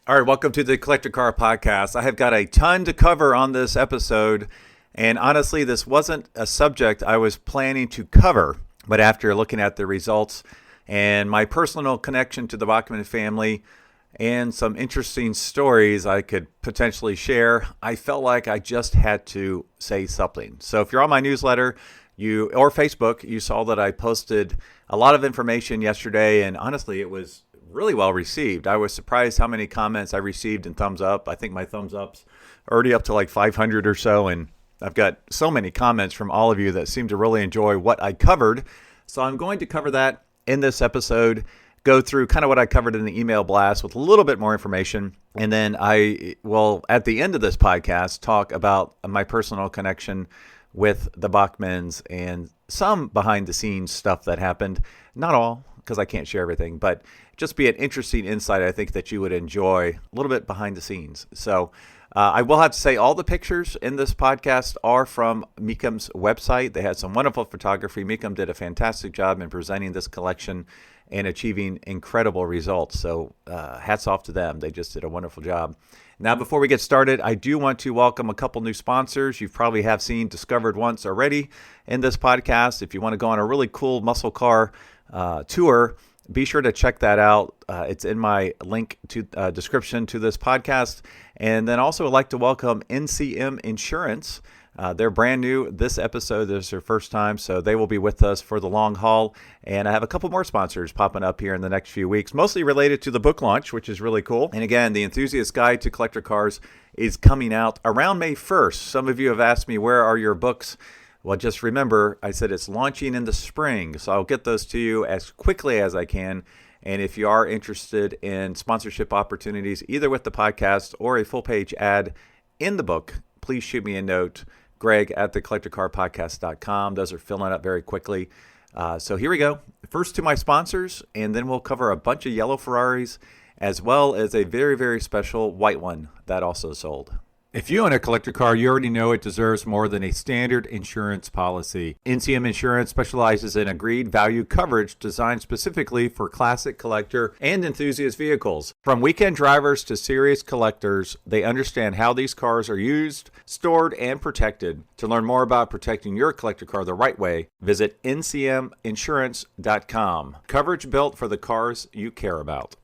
All right, welcome to the Collector Car Podcast. I have got a ton to cover on this episode, and honestly, this wasn't a subject I was planning to cover, but after looking at the results and my personal connection to the Bachman family and some interesting stories I could potentially share, I felt like I just had to say something. So if you're on my newsletter or Facebook, you saw that I posted a lot of information yesterday, and honestly, it was really well received. I was surprised how many comments I received and thumbs up. I think my thumbs up's already up to like 500 or so, and I've got so many comments from all of you that seem to really enjoy what I covered. So I'm going to cover that in this episode, go through kind of what I covered in the email blast with a little bit more information, and then I will, at the end of this podcast, talk about my personal connection with the Bachmans and some behind-the-scenes stuff that happened. Not all, because I can't share everything, but just be an interesting insight I think that you would enjoy a little bit behind the scenes. So I will have to say all the pictures in this podcast are from Meekum's website. They had some wonderful photography. Meekum did a fantastic job in presenting this collection and achieving incredible results. So hats off to them. They just did a wonderful job. Now, before we get started, I do want to welcome a couple new sponsors. You probably have seen Discovered once already in this podcast. If you want to go on a really cool muscle car tour, be sure to check that out. It's in my link to description to this podcast. And then also I'd like to welcome NCM Insurance. They're brand new. This episode is their first time, so they will be with us for the long haul. And I have a couple more sponsors popping up here in the next few weeks, mostly related to the book launch, which is really cool. And again, the Enthusiast Guide to Collector Cars is coming out around May 1st. Some of you have asked me, where are your books? Well, just remember, I said it's launching in the spring, so I'll get those to you as quickly as I can. And if you are interested in sponsorship opportunities, either with the podcast or a full-page ad in the book, please shoot me a note, greg@thecollectorcarpodcast.com. Those are filling up very quickly. So here we go. First to my sponsors, and then we'll cover a bunch of yellow Ferraris, as well as a very, very special white one that also sold. If you own a collector car, you already know it deserves more than a standard insurance policy. NCM Insurance specializes in agreed value coverage designed specifically for classic collector and enthusiast vehicles. From weekend drivers to serious collectors, they understand how these cars are used, stored, and protected. To learn more about protecting your collector car the right way, visit ncminsurance.com. Coverage built for the cars you care about.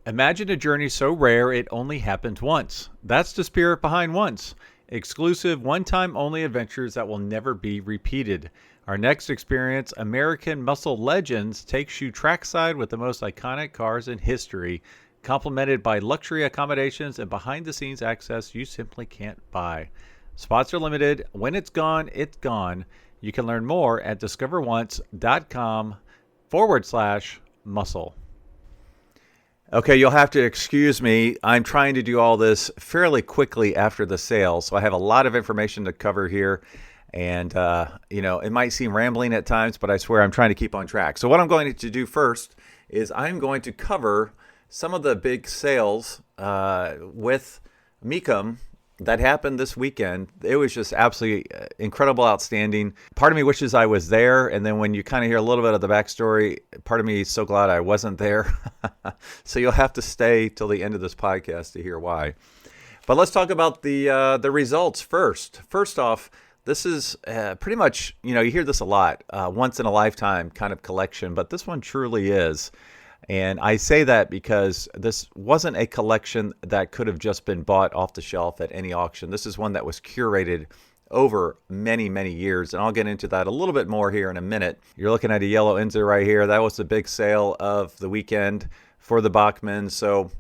Imagine a journey so rare it only happened once. That's the spirit behind Once. Exclusive, one-time only adventures that will never be repeated. Our next experience, American Muscle Legends, takes you trackside with the most iconic cars in history, complemented by luxury accommodations and behind-the-scenes access you simply can't buy. Spots are limited. When it's gone, it's gone. You can learn more at discoveronce.com/muscle. Okay, you'll have to excuse me. I'm trying to do all this fairly quickly after the sale, so I have a lot of information to cover here. And, it might seem rambling at times, but I swear I'm trying to keep on track. So what I'm going to do first is I'm going to cover some of the big sales with Meekum that happened this weekend. It was just absolutely incredible, outstanding. Part of me wishes I was there, and then when you kind of hear a little bit of the backstory, part of me is so glad I wasn't there. So you'll have to stay till the end of this podcast to hear why. But let's talk about the results first. First off, this is pretty much, you hear this a lot, once in a lifetime kind of collection, but this one truly is. And I say that because this wasn't a collection that could have just been bought off the shelf at any auction. This is one that was curated over many, many years. And I'll get into that a little bit more here in a minute. You're looking at a yellow Enzo right here. That was the big sale of the weekend for the Bachmans. So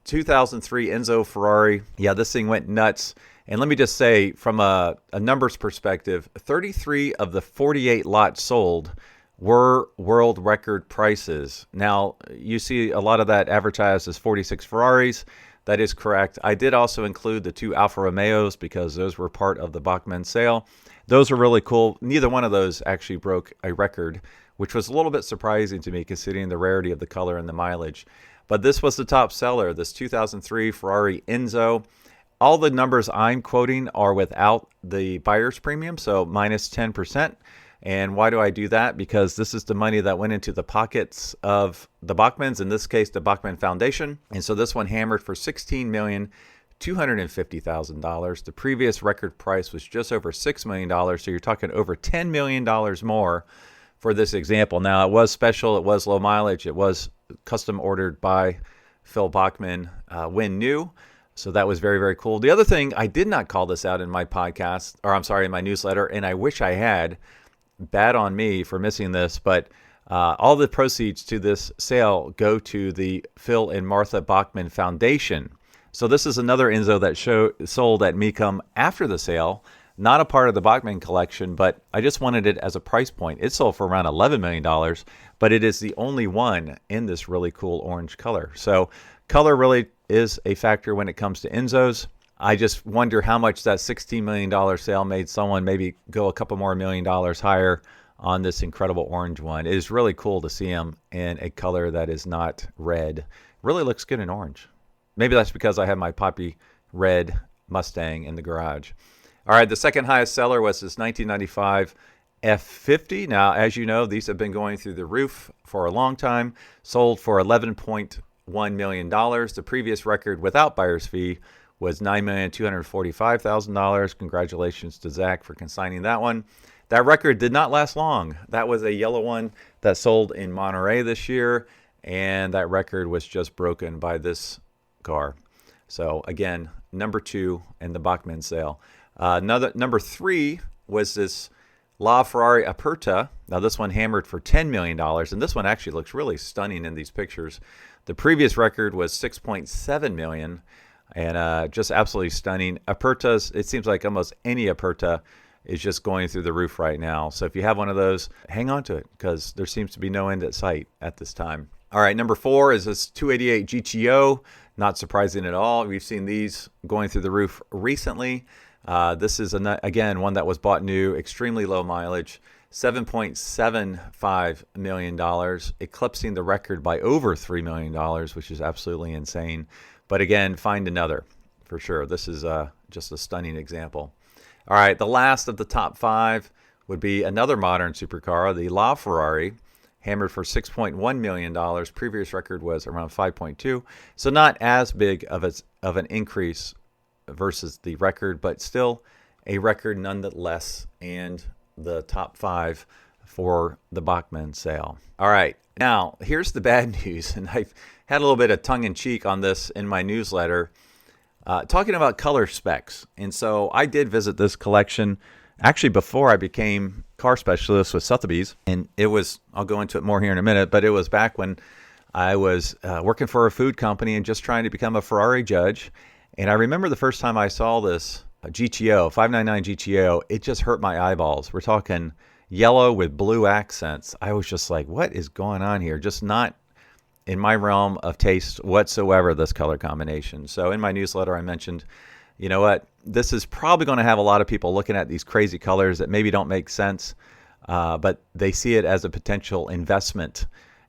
2003 Enzo Ferrari. Yeah, this thing went nuts. And let me just say, from a numbers perspective, 33 of the 48 lots sold were world record prices. Now, you see a lot of that advertised as 46 Ferraris. That is correct. I did also include the 2 Alfa Romeos because those were part of the Bachman sale. Those were really cool. Neither one of those actually broke a record, which was a little bit surprising to me considering the rarity of the color and the mileage. But this was the top seller, this 2003 Ferrari Enzo. All the numbers I'm quoting are without the buyer's premium, so minus 10%. And why do I do that? Because this is the money that went into the pockets of the Bachmans, in this case, the Bachman Foundation. And so this one hammered for $16,250,000. The previous record price was just over $6 million. So you're talking over $10 million more for this example. Now, it was special. It was low mileage. It was custom ordered by Phil Bachman when new. So that was very, very cool. The other thing, I did not call this out in my podcast, or I'm sorry, in my newsletter, and I wish I had. Bad on me for missing this, but all the proceeds to this sale go to the Phil and Martha Bachman Foundation. So this is another Enzo that sold at Mecum after the sale, not a part of the Bachman collection, but I just wanted it as a price point. It sold for around $11 million, but it is the only one in this really cool orange color. So color really is a factor when it comes to Enzos. I just wonder how much that $16 million sale made someone maybe go a couple more $1 million higher on this incredible orange one. It is really cool to see them in a color that is not red. Really looks good in orange. Maybe that's because I have my poppy red Mustang in the garage. All right, the second highest seller was this 1995 F50. Now, as you know, these have been going through the roof for a long time. Sold for $11.1 million. The previous record without buyer's fee was $9,245,000. Congratulations to Zach for consigning that one. That record did not last long. That was a yellow one that sold in Monterey this year, and that record was just broken by this car. So again, number 2 in the Bachman sale. Number 3 was this Ferrari Aperta. Now this one hammered for $10 million, and this one actually looks really stunning in these pictures. The previous record was $6.7 million. And just absolutely stunning. Apertas, it seems like almost any Aperta is just going through the roof right now. So if you have one of those, hang on to it because there seems to be no end at sight at this time. All right, number 4 is this 288 GTO. Not surprising at all. We've seen these going through the roof recently. This is, again, one that was bought new, extremely low mileage, $7.75 million, eclipsing the record by over $3 million, which is absolutely insane. But again, find another for sure. This is just a stunning example. All right, the last of the top 5 would be another modern supercar, the Ferrari, hammered for $6.1 million. Previous record was around 5.2. So not as big of an increase versus the record, but still a record nonetheless, and the top 5 for the Bachman sale. All right, now here's the bad news, and I've had a little bit of tongue-in-cheek on this in my newsletter, talking about color specs. And so I did visit this collection actually before I became car specialist with Sotheby's. And it was, I'll go into it more here in a minute, but it was back when I was working for a food company and just trying to become a Ferrari judge. And I remember the first time I saw this GTO, 599 GTO, it just hurt my eyeballs. We're talking yellow with blue accents. I was just like, what is going on here? Just not in my realm of taste whatsoever, this color combination. So in my newsletter, I mentioned, you know what, this is probably going to have a lot of people looking at these crazy colors that maybe don't make sense, but they see it as a potential investment.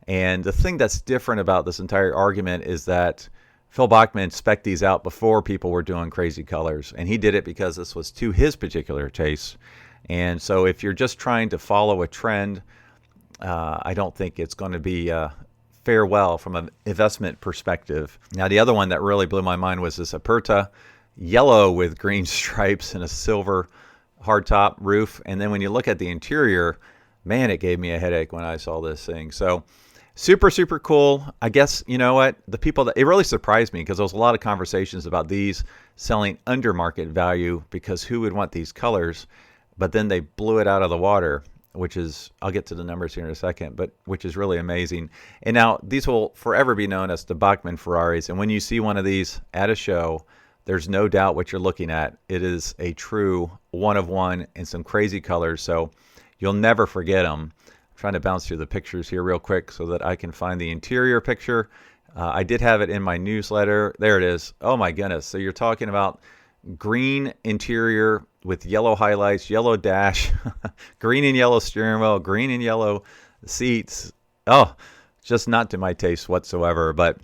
And the thing that's different about this entire argument is that Phil Bachman spec'd these out before people were doing crazy colors. And he did it because this was to his particular taste. And so if you're just trying to follow a trend, I don't think it's going to be fare well from an investment perspective. Now, the other one that really blew my mind was this Aperta, yellow with green stripes and a silver hardtop roof. And then when you look at the interior, man, it gave me a headache when I saw this thing. So super, super cool. I guess, you know what, the people that, it really surprised me because there was a lot of conversations about these selling under market value because who would want these colors? But then they blew it out of the water, which is, I'll get to the numbers here in a second, but which is really amazing. And now these will forever be known as the Bachman Ferraris. And when you see one of these at a show, there's no doubt what you're looking at. It is a true one of one in some crazy colors. So you'll never forget them. I'm trying to bounce through the pictures here real quick so that I can find the interior picture. I did have it in my newsletter. There it is. Oh my goodness. So you're talking about green interior with yellow highlights, yellow dash, green and yellow steering wheel, green and yellow seats. Oh, just not to my taste whatsoever, but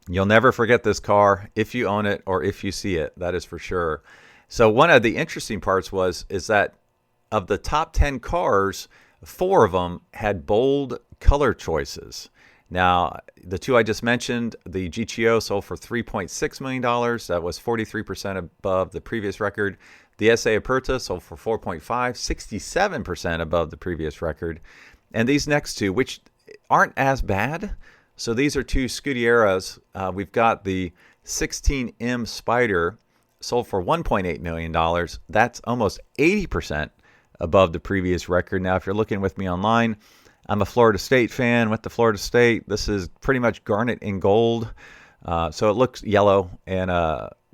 you'll never forget this car if you own it or if you see it. That is for sure. So one of the interesting parts is that of the top 10 cars, 4 of them had bold color choices. Now, the 2 I just mentioned, the GTO sold for $3.6 million. That was 43% above the previous record. The SA Aperta sold for $4.5, 67% above the previous record. And these next 2, which aren't as bad. So these are 2 Scuderias. We've got the 16M Spider, sold for $1.8 million. That's almost 80% above the previous record. Now, if you're looking with me online, I'm a Florida State fan. Went to Florida State. This is pretty much garnet and gold. So it looks yellow and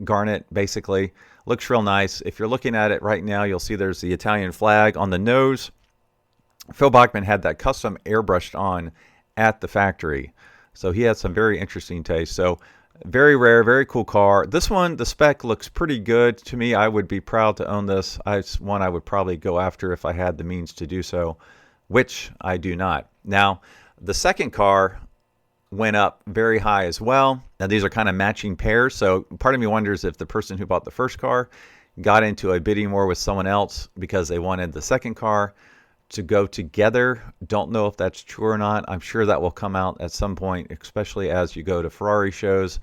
garnet, basically. Looks real nice. If you're looking at it right now, you'll see there's the Italian flag on the nose. Phil Bachman had that custom airbrushed on at the factory. So he had some very interesting taste. So very rare, very cool car. This one, the spec looks pretty good to me. I would be proud to own this. It's one I would probably go after if I had the means to do so, which I do not. Now, the second car went up very high as well. Now, these are kind of matching pairs. So part of me wonders if the person who bought the first car got into a bidding war with someone else because they wanted the second car to go together. Don't know if that's true or not. I'm sure that will come out at some point, especially as you go to Ferrari shows,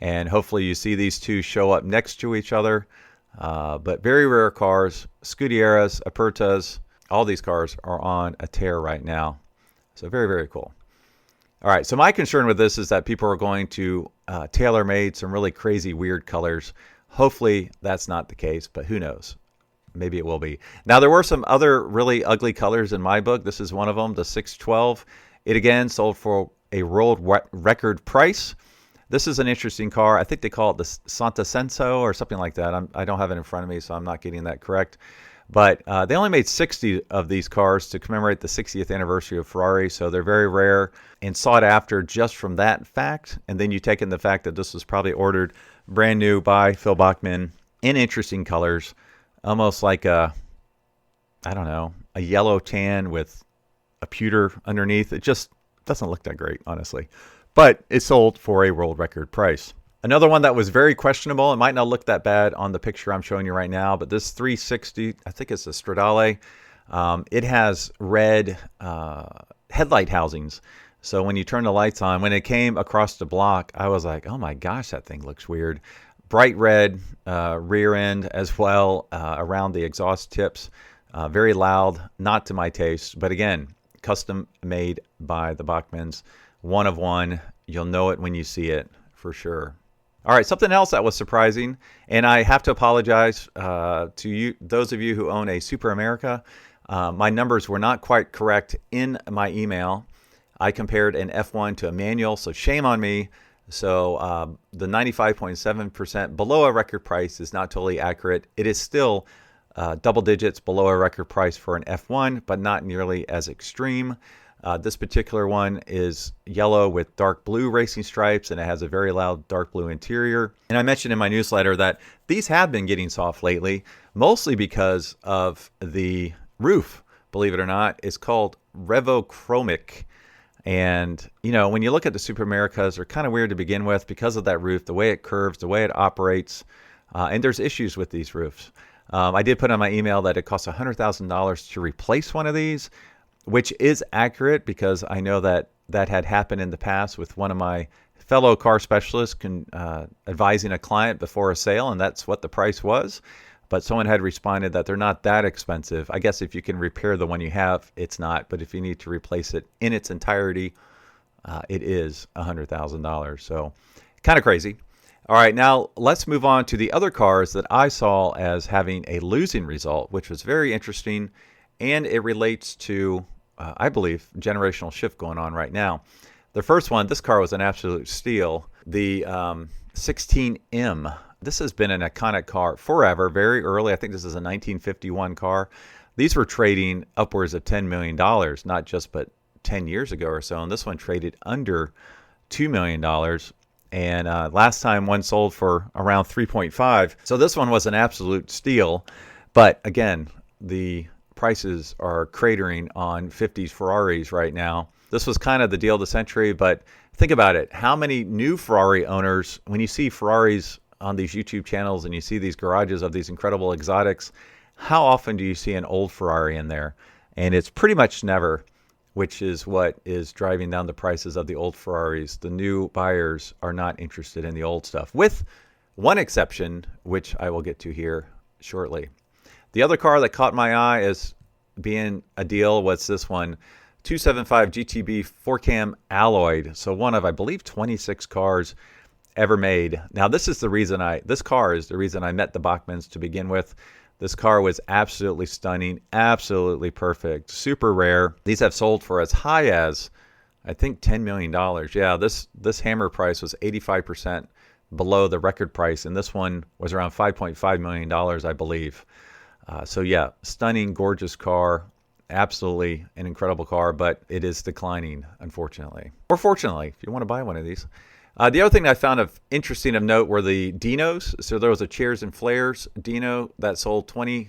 and hopefully you see these 2 show up next to each other. But very rare cars, Scuderias, Apertas, all these cars are on a tear right now. So very, very cool. All right, so my concern with this is that people are going to tailor-made some really crazy, weird colors. Hopefully that's not the case, but who knows? Maybe it will be. Now, there were some other really ugly colors in my book. This is one of them, the 612. It, again, sold for a world record price. This is an interesting car. I think they call it the Santa Senso or something like that. I don't have it in front of me, so I'm not getting that correct. But they only made 60 of these cars to commemorate the 60th anniversary of Ferrari, so they're very rare and sought after just from that fact. And then you take in the fact that this was probably ordered brand new by Phil Bachman in interesting colors, almost like a yellow tan with a pewter underneath. It just doesn't look that great, honestly. But it sold for a world record price. Another one that was very questionable, it might not look that bad on the picture I'm showing you right now, but this 360, I think it's a Stradale. It has red headlight housings. So when you turn the lights on, when it came across the block, I was like, oh my gosh, that thing looks weird. Bright red rear end as well around the exhaust tips. Very loud, not to my taste. But again, custom made by the Bachmans. One of one. You'll know it when you see it for sure. All right, something else that was surprising, and I have to apologize to you, those of you who own a Superamerica. My numbers were not quite correct in my email. I compared an F1 to a manual, so shame on me. So the 95.7% below a record price is not totally accurate. It is still double digits below a record price for an F1, but not nearly as extreme. This particular one is yellow with dark blue racing stripes, and it has a very loud dark blue interior. And I mentioned in my newsletter that these have been getting soft lately, mostly because of the roof, believe it or not. It's called Revochromic. And, when you look at the Superamericas, they're kind of weird to begin with because of that roof, the way it curves, the way it operates. And there's issues with these roofs. I did put on my email that it costs $100,000 to replace one of these, which is accurate because I know that had happened in the past with one of my fellow car specialists advising a client before a sale, and that's what the price was. But someone had responded that they're not that expensive. I guess if you can repair the one you have, it's not. But if you need to replace it in its entirety, it is $100,000. So kind of crazy. All right, now let's move on to the other cars that I saw as having a losing result, which was very interesting. And it relates to, I believe, generational shift going on right now. The first one, this car was an absolute steal. The 16M. This has been an iconic car forever, very early. I think this is a 1951 car. These were trading upwards of $10 million, not just but 10 years ago or so. And this one traded under $2 million. And last time one sold for around 3.5. So this one was an absolute steal. But again, the prices are cratering on 50s Ferraris right now. This was kind of the deal of the century, but think about it. How many new Ferrari owners, when you see Ferraris on these YouTube channels and you see these garages of these incredible exotics, how often do you see an old Ferrari in there? And it's pretty much never, which is what is driving down the prices of the old Ferraris. The new buyers are not interested in the old stuff, with one exception, which I will get to here shortly. The other car that caught my eye as being a deal was this one, 275 GTB 4-cam alloyed. So one of, I believe, 26 cars ever made. Now, this car is the reason I met the Bachmans to begin with. This car was absolutely stunning, absolutely perfect, super rare. These have sold for as high as, I think, $10 million. Yeah, this hammer price was 85% below the record price, and this one was around $5.5 million, I believe. So yeah, stunning, gorgeous car, absolutely an incredible car, but it is declining, unfortunately. Or fortunately, if you want to buy one of these. The other thing I found interesting of note were the Dinos. So there was a Chairs and Flares Dino that sold 20%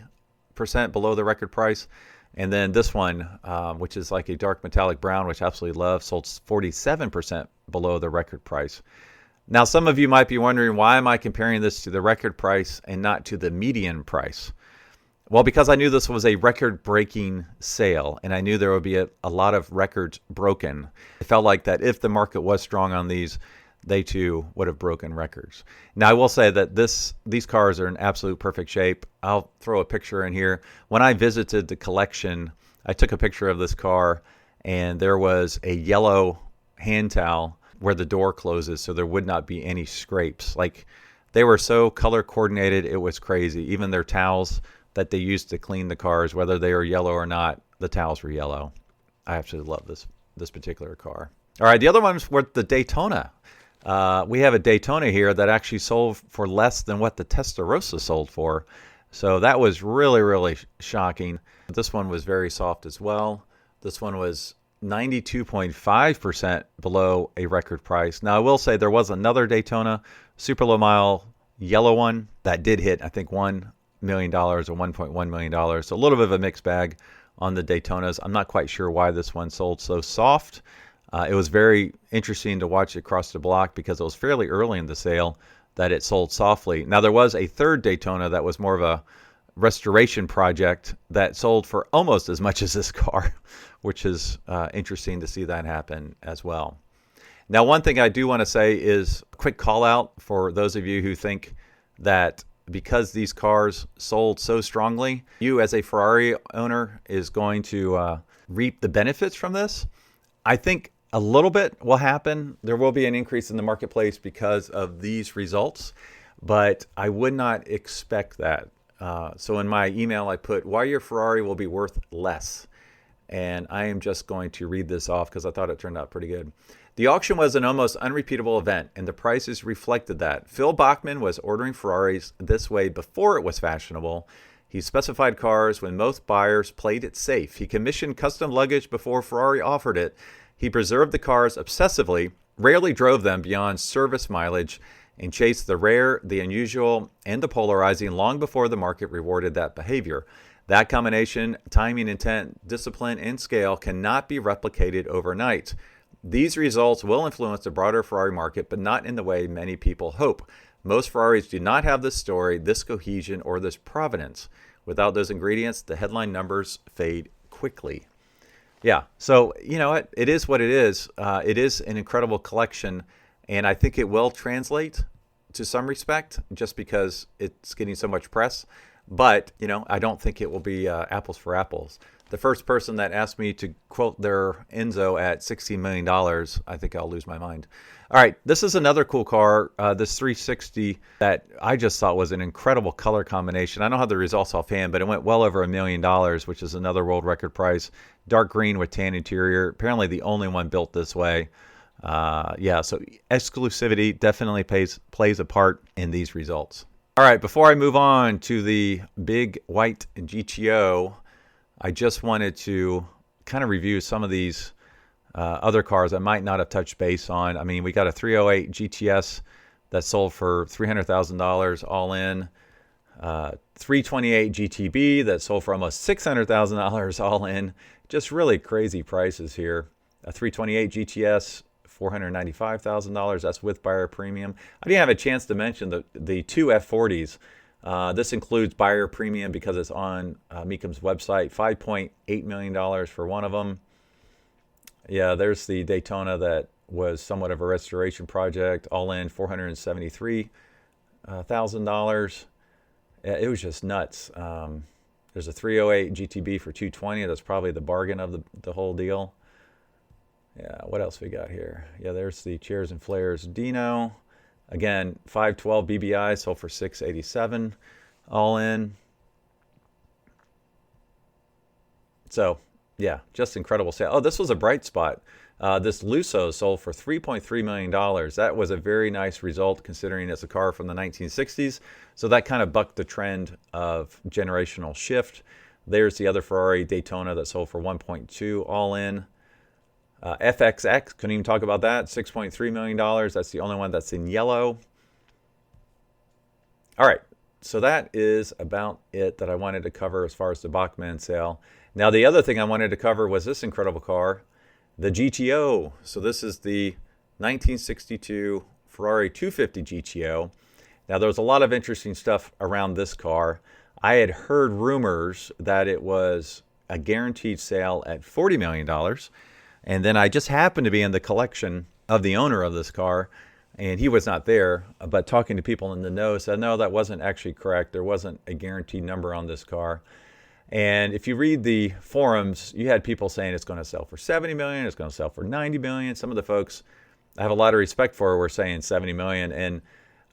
below the record price. And then this one, which is like a dark metallic brown, which I absolutely love, sold 47% below the record price. Now, some of you might be wondering, why am I comparing this to the record price and not to the median price? Well, because I knew this was a record-breaking sale, and I knew there would be a lot of records broken. It felt like that if the market was strong on these, they too would have broken records. Now, I will say that these cars are in absolute perfect shape. I'll throw a picture in here. When I visited the collection, I took a picture of this car, and there was a yellow hand towel where the door closes, so there would not be any scrapes. Like, they were so color coordinated, it was crazy. Even their towels that they used to clean the cars, whether they were yellow or not, the towels were yellow. I absolutely love this particular car. All right, the other ones were the Daytona. We have a Daytona here that actually sold for less than what the Testarossa sold for. So that was really, really shocking. This one was very soft as well. This one was 92.5% below a record price. Now, I will say there was another Daytona, super low mile yellow one, that did hit, I think, $1 million or $1.1 million. So a little bit of a mixed bag on the Daytonas. I'm not quite sure why this one sold so soft. It was very interesting to watch it cross the block because it was fairly early in the sale that it sold softly. Now, there was a third Daytona that was more of a restoration project that sold for almost as much as this car, which is interesting to see that happen as well. Now, one thing I do want to say is a quick call out for those of you who think that because these cars sold so strongly, you as a Ferrari owner is going to reap the benefits from this. I think a little bit will happen. There will be an increase in the marketplace because of these results, but I would not expect that. So in my email, I put, why your Ferrari will be worth less. And I am just going to read this off because I thought it turned out pretty good. The auction was an almost unrepeatable event, and the prices reflected that. Phil Bachman was ordering Ferraris this way before it was fashionable. He specified cars when most buyers played it safe. He commissioned custom luggage before Ferrari offered it. He preserved the cars obsessively, rarely drove them beyond service mileage, and chased the rare, the unusual, and the polarizing long before the market rewarded that behavior. That combination, timing, intent, discipline, and scale cannot be replicated overnight. These results will influence the broader Ferrari market, but not in the way many people hope. Most Ferraris do not have this story, this cohesion, or this provenance. Without those ingredients, the headline numbers fade quickly. Yeah, so you know what? It is what it is. It is an incredible collection, and I think it will translate to some respect just because it's getting so much press. But, you know, I don't think it will be apples for apples. The first person that asked me to quote their Enzo at $16 million, I think I'll lose my mind. All right, this is another cool car, this 360 that I just thought was an incredible color combination. I don't have the results offhand, but it went well over $1 million, which is another world record price. Dark green with tan interior, apparently the only one built this way. Yeah, so exclusivity definitely plays a part in these results. All right, before I move on to the big white GTO, I just wanted to kind of review some of these other cars I might not have touched base on. I mean, we got a 308 GTS that sold for $300,000 all in. 328 GTB that sold for almost $600,000 all in. Just really crazy prices here. A 328 GTS, $495,000. That's with buyer premium. I didn't have a chance to mention the two F40s. This includes buyer premium because it's on Mecum's website. $5.8 million for one of them. Yeah, there's the Daytona that was somewhat of a restoration project. All in $473,000. It was just nuts. There's a 308 GTB for 220. That's probably the bargain of the whole deal. Yeah, what else we got here? Yeah, there's the Chairs and Flares Dino. Again, 512 BBI sold for 687 all in. So, yeah, just incredible sale. Oh, this was a bright spot. This Lusso sold for $3.3 million. That was a very nice result considering it's a car from the 1960s. So that kind of bucked the trend of generational shift. There's the other Ferrari Daytona that sold for 1.2 all in. FXX, couldn't even talk about that, $6.3 million. That's the only one that's in yellow. All right, so that is about it that I wanted to cover as far as the Bachman sale. Now, the other thing I wanted to cover was this incredible car, the GTO. So this is the 1962 Ferrari 250 GTO. Now, there's a lot of interesting stuff around this car. I had heard rumors that it was a guaranteed sale at $40 million. And then I just happened to be in the collection of the owner of this car, and he was not there. But talking to people in the know said, no, that wasn't actually correct. There wasn't a guaranteed number on this car. And if you read the forums, you had people saying it's going to sell for 70 million, it's going to sell for 90 million. Some of the folks I have a lot of respect for were saying 70 million. And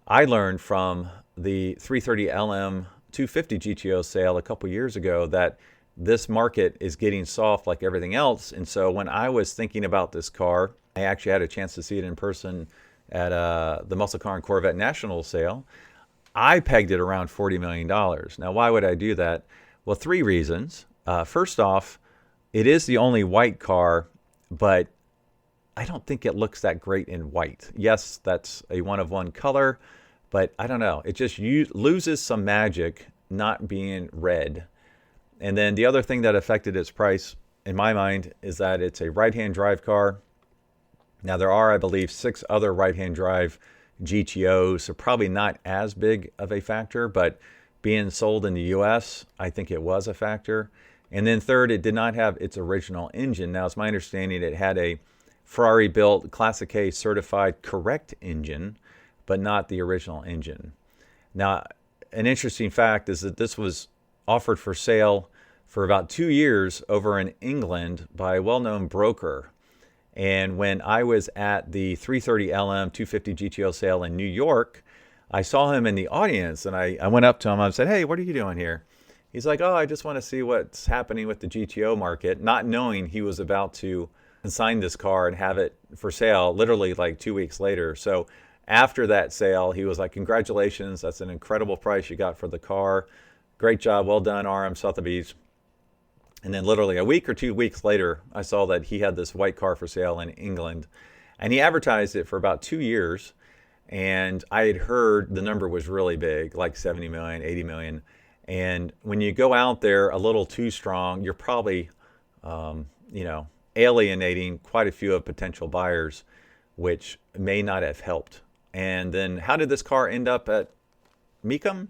I learned from the 330 LM 250 GTO sale a couple years ago that this market is getting soft like everything else. And so when I was thinking about this car, I actually had a chance to see it in person at the Muscle Car and Corvette National sale. I pegged it around $40 million. Now, why would I do that? Well, three reasons. First off, it is the only white car, but I don't think it looks that great in white. Yes, that's a one-of-one color, but I don't know. It just loses some magic not being red. And then the other thing that affected its price, in my mind, is that it's a right-hand drive car. Now, there are, I believe, 6 other right-hand drive GTOs, so probably not as big of a factor, but being sold in the U.S., I think it was a factor. And then third, it did not have its original engine. Now, it's my understanding it had a Ferrari-built Classic A certified correct engine, but not the original engine. Now, an interesting fact is that this was offered for sale for about 2 years over in England by a well-known broker. And when I was at the 330 LM 250 GTO sale in New York, I saw him in the audience, and I went up to him. I said, hey, what are you doing here? He's like, oh, I just want to see what's happening with the GTO market, not knowing he was about to consign this car and have it for sale literally like 2 weeks later. So after that sale, he was like, congratulations, that's an incredible price you got for the car. Great job, well done, RM Sotheby's. And then literally a week or 2 weeks later, I saw that he had this white car for sale in England. And he advertised it for about 2 years. And I had heard the number was really big, like 70 million, 80 million. And when you go out there a little too strong, you're probably, alienating quite a few of potential buyers, which may not have helped. And then how did this car end up at Mecum?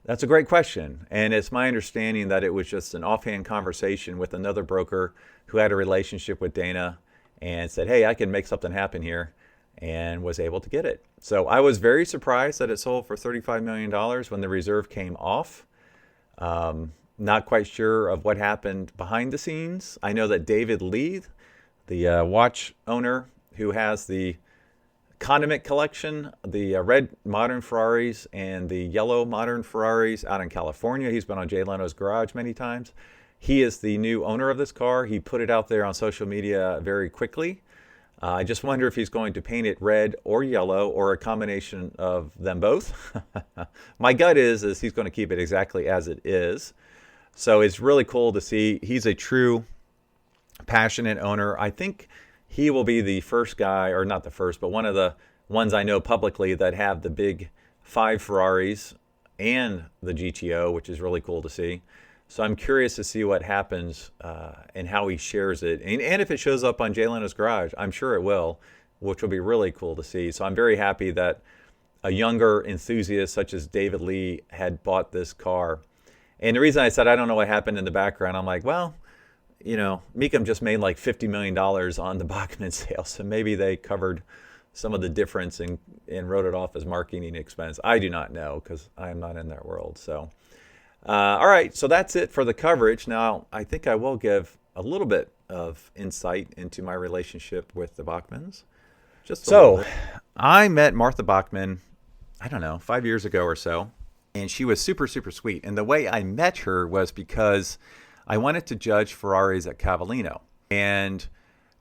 That's a great question. And it's my understanding that it was just an offhand conversation with another broker who had a relationship with Dana and said, hey, I can make something happen here, and was able to get it. So I was very surprised that it sold for $35 million when the reserve came off. Not quite sure of what happened behind the scenes. I know that David Lee, the watch owner who has the condiment collection, the red modern Ferraris and the yellow modern Ferraris out in California. He's been on Jay Leno's Garage many times. He is the new owner of this car. He put it out there on social media very quickly. I just wonder if he's going to paint it red or yellow or a combination of them both. My gut is he's going to keep it exactly as it is. So it's really cool to see. He's a true passionate owner. I think he will be the first guy, or not the first, but one of the ones I know publicly that have the big 5 Ferraris and the GTO, which is really cool to see. So I'm curious to see what happens and how he shares it. And if it shows up on Jay Leno's Garage, I'm sure it will, which will be really cool to see. So I'm very happy that a younger enthusiast such as David Lee had bought this car. And the reason I said I don't know what happened in the background, I'm like, well, Mecum just made like $50 million on the Bachman sale, so maybe they covered some of the difference and wrote it off as marketing expense. I do not know because I am not in that world. So, all right, so that's it for the coverage. Now, I think I will give a little bit of insight into my relationship with the Bachmans. I met Martha Bachman, I don't know, 5 years ago or so, and she was super, super sweet. And the way I met her was because I wanted to judge Ferraris at Cavallino. And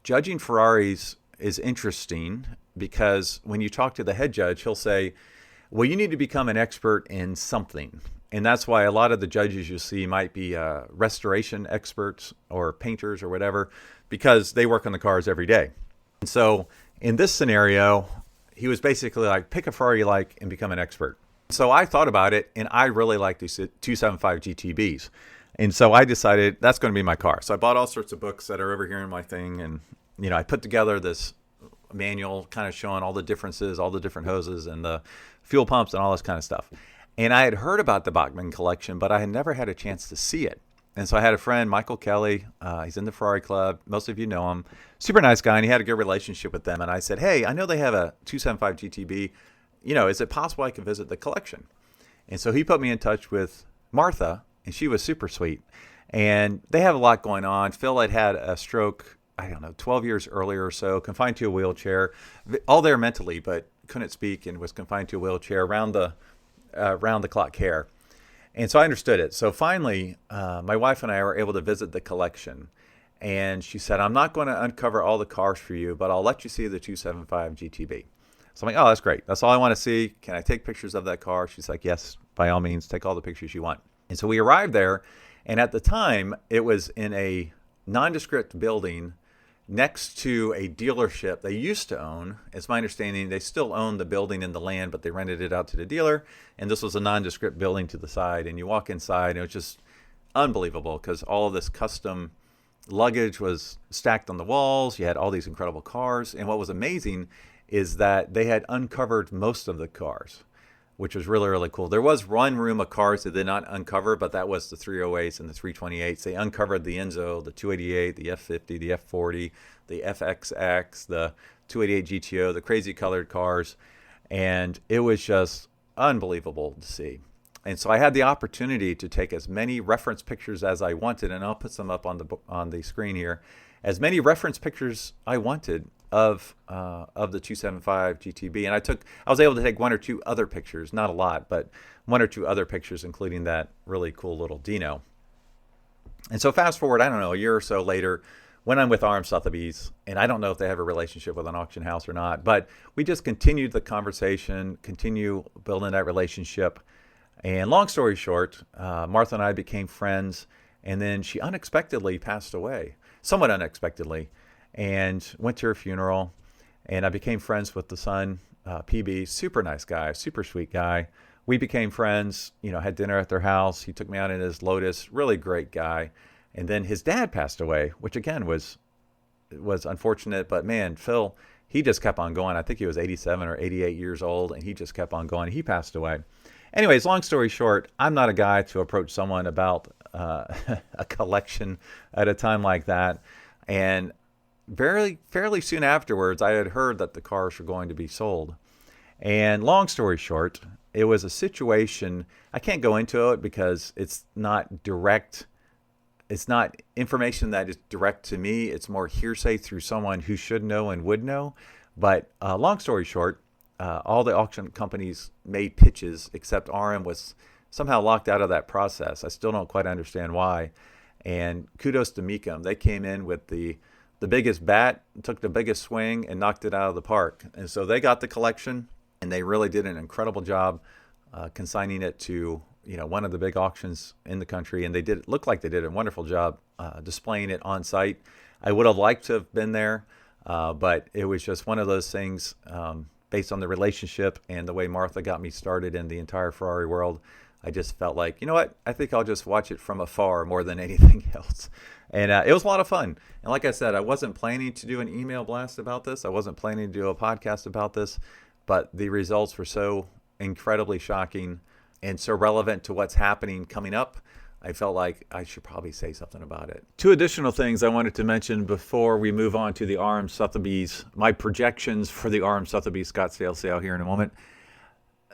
judging Ferraris is interesting because when you talk to the head judge, he'll say, well, you need to become an expert in something. And that's why a lot of the judges you see might be restoration experts or painters or whatever, because they work on the cars every day. And so in this scenario, he was basically like, pick a Ferrari you like and become an expert. So I thought about it, and I really like these 275 GTBs. And so I decided that's going to be my car. So I bought all sorts of books that are over here in my thing. And, I put together this manual kind of showing all the differences, all the different hoses and the fuel pumps and all this kind of stuff. And I had heard about the Bachman collection, but I had never had a chance to see it. And so I had a friend, Michael Kelly. He's in the Ferrari Club. Most of you know him. Super nice guy, and he had a good relationship with them. And I said, hey, I know they have a 275 GTB. Is it possible I can visit the collection? And so he put me in touch with Martha, and she was super sweet. And they have a lot going on. Phil had a stroke, 12 years earlier or so, confined to a wheelchair, all there mentally, but couldn't speak and was confined to a wheelchair, round the clock care. And so I understood it. So finally, my wife and I were able to visit the collection. And she said, I'm not going to uncover all the cars for you, but I'll let you see the 275 GTB. So I'm like, oh, that's great. That's all I want to see. Can I take pictures of that car? She's like, yes, by all means, take all the pictures you want. And so we arrived there. And at the time, it was in a nondescript building next to a dealership they used to own. It's my understanding they still own the building and the land, but they rented it out to the dealer. And this was a nondescript building to the side. And you walk inside, and it was just unbelievable because all of this custom luggage was stacked on the walls. You had all these incredible cars. And what was amazing is that they had uncovered most of the cars, which was really, really cool. There was one room of cars that did not uncover, but that was the 308s and the 328s. They uncovered the Enzo, the 288, the F50, the F40, the FXX, the 288 GTO, the crazy colored cars. And it was just unbelievable to see. And so I had the opportunity to take as many reference pictures as I wanted, and I'll put some up on the screen here, as many reference pictures I wanted of the 275 GTB. And I was able to take one or two other pictures, not a lot, but one or two other pictures, including that really cool little Dino. And so fast forward, I don't know, a year or so later, when I'm with Sotheby's, and I don't know if they have a relationship with an auction house or not, but we just continued the conversation, continue building that relationship. And long story short, Martha and I became friends, and then she unexpectedly passed away, somewhat unexpectedly, and went to her funeral. And I became friends with the son, PB, super nice guy, super sweet guy. We became friends, had dinner at their house. He took me out in his Lotus, really great guy. And then his dad passed away, which again was unfortunate, but man, Phil, he just kept on going. I think he was 87 or 88 years old, and he just kept on going. He passed away. Anyways, long story short, I'm not a guy to approach someone about a collection at a time like that. And fairly soon afterwards, I had heard that the cars were going to be sold. And long story short, it was a situation, I can't go into it because it's not direct. It's not information that is direct to me. It's more hearsay through someone who should know and would know. But long story short, all the auction companies made pitches, except RM was somehow locked out of that process. I still don't quite understand why. And kudos to Mecum. They came in with the biggest bat, took the biggest swing, and knocked it out of the park. And so they got the collection, and they really did an incredible job consigning it to one of the big auctions in the country. And looked like they did a wonderful job displaying it on site. I would have liked to have been there, but it was just one of those things. Based on the relationship and the way Martha got me started in the entire Ferrari world, I just felt like, you know what, I think I'll just watch it from afar more than anything else. And it was a lot of fun. And like I said, I wasn't planning to do an email blast about this. I wasn't planning to do a podcast about this. but the results were so incredibly shocking and so relevant to what's happening coming up. I felt like I should probably say something about it. Two additional things I wanted to mention before we move on to the RM Sotheby's, my projections for the RM Sotheby Scottsdale sale here in a moment.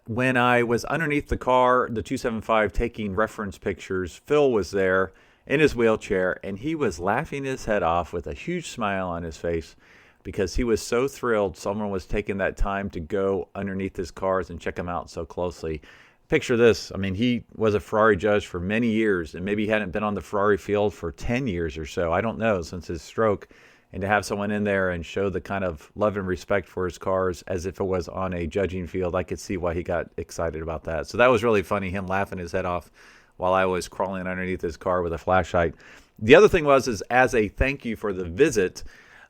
When I was underneath the car, the 275, taking reference pictures, Phil was there in his wheelchair, and he was laughing his head off with a huge smile on his face because he was so thrilled someone was taking that time to go underneath his cars and check them out so closely. Picture this. I mean, he was a Ferrari judge for many years, and maybe he hadn't been on the Ferrari field for 10 years or so. I don't know, since his stroke. And to have someone in there and show the kind of love and respect for his cars as if it was on a judging field, I could see why he got excited about that. So that was really funny, him laughing his head off while I was crawling underneath his car with a flashlight. The other thing is as a thank you for the visit,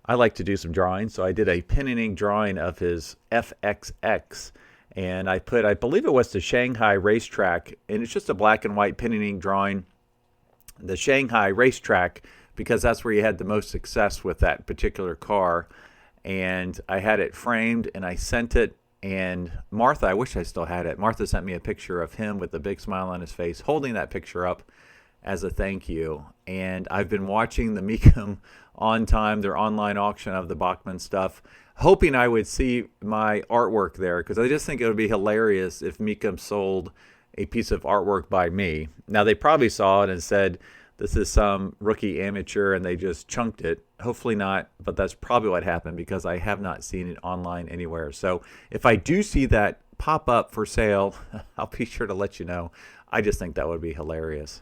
I like to do some drawing. So I did a pen and ink drawing of his FXX. And I believe it was the Shanghai racetrack, and it's just a black and white pen and ink drawing. The Shanghai racetrack, because that's where he had the most success with that particular car. And I had it framed, and I sent it. And Martha, I wish I still had it. Martha sent me a picture of him with a big smile on his face, holding that picture up as a thank you. And I've been watching the Mecum On Time, their online auction of the Bachman stuff, hoping I would see my artwork there, because I just think it would be hilarious if Mecum sold a piece of artwork by me. Now, they probably saw it and said, this is some rookie amateur, and they just chunked it. Hopefully not, but that's probably what happened, because I have not seen it online anywhere. So if I do see that pop up for sale, I'll be sure to let you know. I just think that would be hilarious.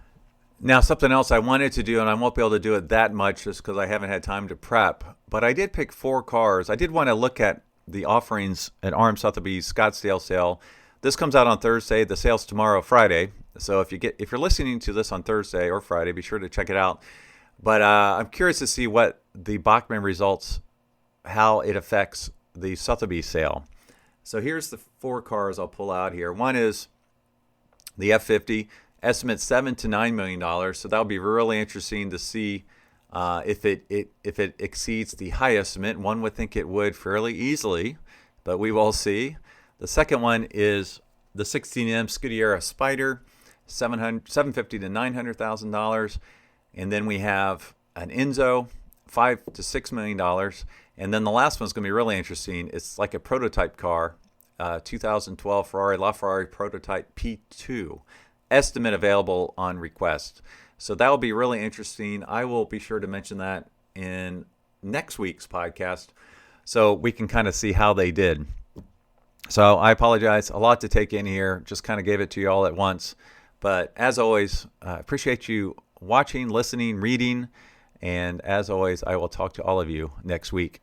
Now, something else I wanted to do, and I won't be able to do it that much just because I haven't had time to prep, but I did pick 4 cars. I did want to look at the offerings at RM Sotheby's Scottsdale sale. This comes out on Thursday. The sale's tomorrow, Friday. So if you're listening to this on Thursday or Friday, be sure to check it out. But I'm curious to see what the Bachman results, how it affects the Sotheby sale. So here's the 4 cars I'll pull out here. One is the F50. Estimate $7 to $9 million. So that'll be really interesting to see if it exceeds the high estimate. One would think it would fairly easily, but we will see. The second one is the 16M Scuderia Spider, $750,000 to $900,000, and then we have an Enzo, $5 to $6 million, and then the last one's going to be really interesting. It's like a prototype car, 2012 Ferrari LaFerrari Prototype P2. Estimate available on request. So that will be really interesting. I will be sure to mention that in next week's podcast so we can kind of see how they did. So I apologize. A lot to take in here. Just kind of gave it to you all at once. But as always, I appreciate you watching, listening, reading. And as always, I will talk to all of you next week.